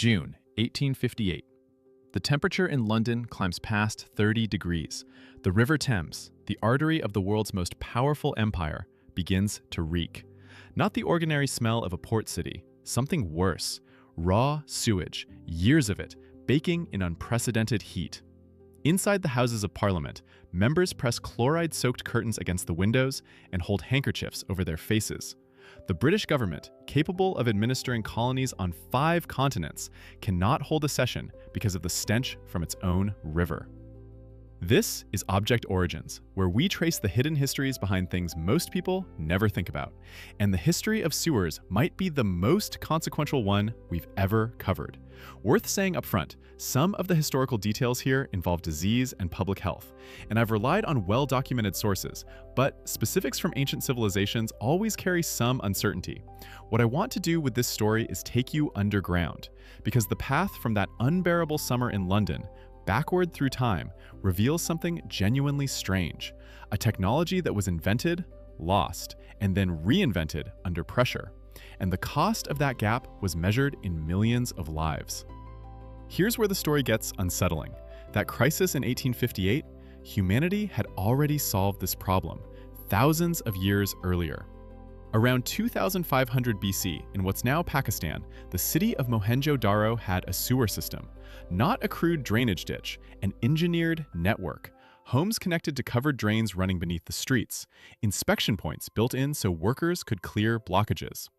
June 1858. The temperature in London climbs past 30 degrees. The River Thames, the artery of the world's most powerful empire, begins to reek. Not the ordinary smell of a port city, something worse. Raw sewage, years of it, baking in unprecedented heat. Inside the Houses of Parliament, members press chloride-soaked curtains against the windows and hold handkerchiefs over their faces. The British government, capable of administering colonies on 5 continents, cannot hold a session because of the stench from its own river. This is Object Origins, where we trace the hidden histories behind things most people never think about. And the history of sewers might be the most consequential one we've ever covered. Worth saying up front, some of the historical details here involve disease and public health, and I've relied on well-documented sources, but specifics from ancient civilizations always carry some uncertainty. What I want to do with this story is take you underground, because the path from that unbearable summer in London backward through time reveals something genuinely strange, a technology that was invented, lost, and then reinvented under pressure. And the cost of that gap was measured in millions of lives. Here's where the story gets unsettling. That crisis in 1858, humanity had already solved this problem, thousands of years earlier. Around 2500 BC, in what's now Pakistan, the city of Mohenjo-Daro had a sewer system. Not a crude drainage ditch, an engineered network. Homes connected to covered drains running beneath the streets. Inspection points built in so workers could clear blockages.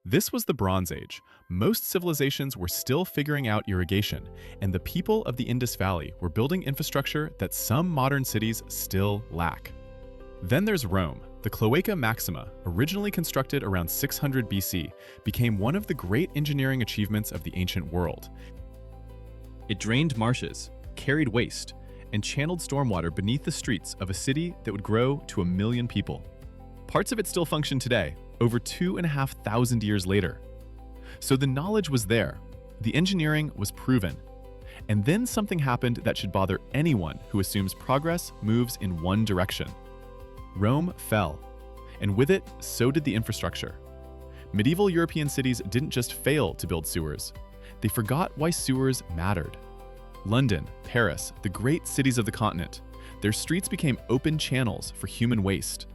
This was the Bronze Age. Most civilizations were still figuring out irrigation, and the people of the Indus Valley were building infrastructure that some modern cities still lack. Then there's Rome. The Cloaca Maxima, originally constructed around 600 BC, became one of the great engineering achievements of the ancient world. It drained marshes, carried waste, and channeled stormwater beneath the streets of a city that would grow to 1 million people. Parts of it still function today, over 2,500 years later. So the knowledge was there, the engineering was proven. And then something happened that should bother anyone who assumes progress moves in one direction. Rome fell, and with it, so did the infrastructure. Medieval European cities didn't just fail to build sewers, they forgot why sewers mattered. London, Paris, the great cities of the continent, their streets became open channels for human waste.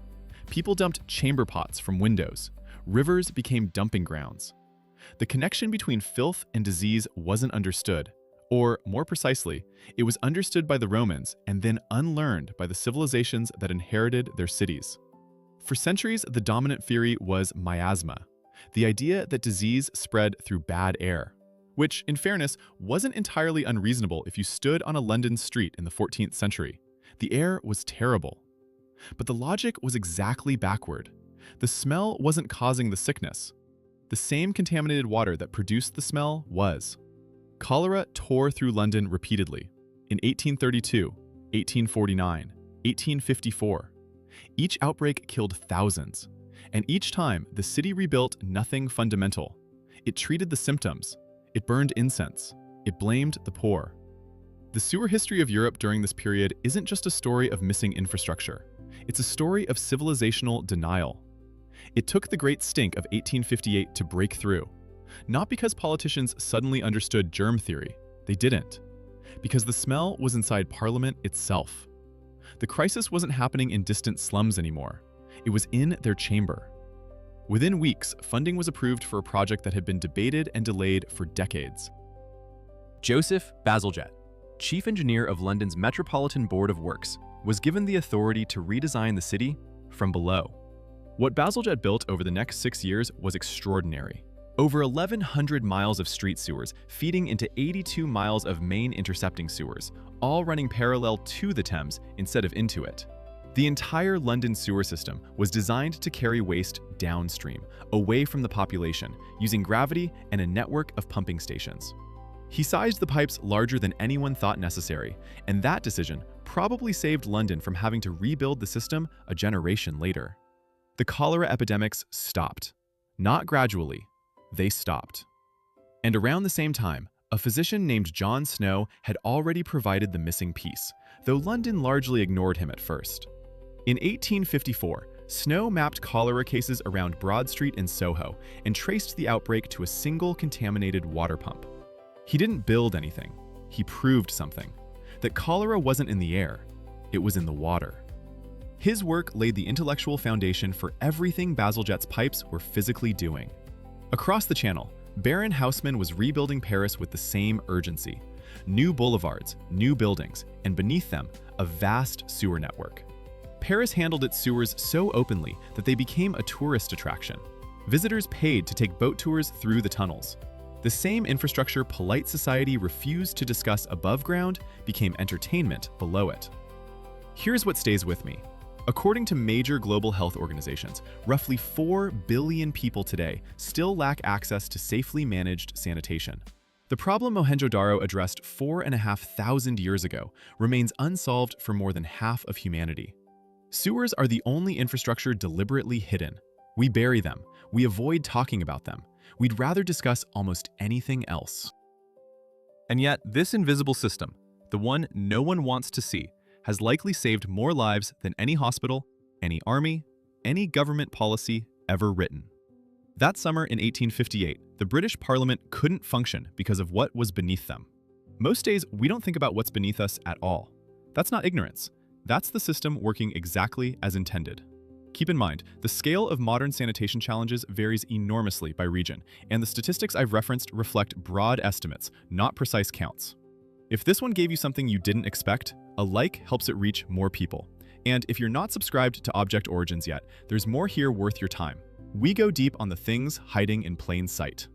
People dumped chamber pots from windows. Rivers became dumping grounds. The connection between filth and disease wasn't understood, or more precisely, it was understood by the Romans and then unlearned by the civilizations that inherited their cities. For centuries, the dominant theory was miasma, the idea that disease spread through bad air, which, in fairness, wasn't entirely unreasonable if you stood on a London street in the 14th century. The air was terrible. But the logic was exactly backward. The smell wasn't causing the sickness. The same contaminated water that produced the smell was. Cholera tore through London repeatedly, in 1832, 1849, 1854. Each outbreak killed thousands, and each time the city rebuilt nothing fundamental. It treated the symptoms, it burned incense, it blamed the poor. The sewer history of Europe during this period isn't just a story of missing infrastructure, it's a story of civilizational denial. It took the great stink of 1858 to break through. Not because politicians suddenly understood germ theory, they didn't. Because the smell was inside Parliament itself. The crisis wasn't happening in distant slums anymore. It was in their chamber. Within weeks, funding was approved for a project that had been debated and delayed for decades. Joseph Bazalgette, chief engineer of London's Metropolitan Board of Works, was given the authority to redesign the city from below. What Bazalgette built over the next 6 years was extraordinary. Over 1,100 miles of street sewers feeding into 82 miles of main intercepting sewers, all running parallel to the Thames instead of into it. The entire London sewer system was designed to carry waste downstream, away from the population, using gravity and a network of pumping stations. He sized the pipes larger than anyone thought necessary, and that decision probably saved London from having to rebuild the system a generation later. The cholera epidemics stopped. Not gradually, they stopped. And around the same time, a physician named John Snow had already provided the missing piece, though London largely ignored him at first. In 1854, Snow mapped cholera cases around Broad Street in Soho and traced the outbreak to a single contaminated water pump. He didn't build anything. He proved something. That cholera wasn't in the air, it was in the water. His work laid the intellectual foundation for everything Bazalgette's pipes were physically doing. Across the channel, Baron Haussmann was rebuilding Paris with the same urgency. New boulevards, new buildings, and beneath them, a vast sewer network. Paris handled its sewers so openly that they became a tourist attraction. Visitors paid to take boat tours through the tunnels. The same infrastructure polite society refused to discuss above ground became entertainment below it. Here's what stays with me. According to major global health organizations, roughly 4 billion people today still lack access to safely managed sanitation. The problem Mohenjo-Daro addressed 4,500 years ago remains unsolved for more than half of humanity. Sewers are the only infrastructure deliberately hidden. We bury them. We avoid talking about them. We'd rather discuss almost anything else. And yet, this invisible system, the one no one wants to see, has likely saved more lives than any hospital, any army, any government policy ever written. That summer in 1858, the British Parliament couldn't function because of what was beneath them. Most days, we don't think about what's beneath us at all. That's not ignorance. That's the system working exactly as intended. Keep in mind, the scale of modern sanitation challenges varies enormously by region, and the statistics I've referenced reflect broad estimates, not precise counts. If this one gave you something you didn't expect, a like helps it reach more people. And if you're not subscribed to Object Origins yet, there's more here worth your time. We go deep on the things hiding in plain sight.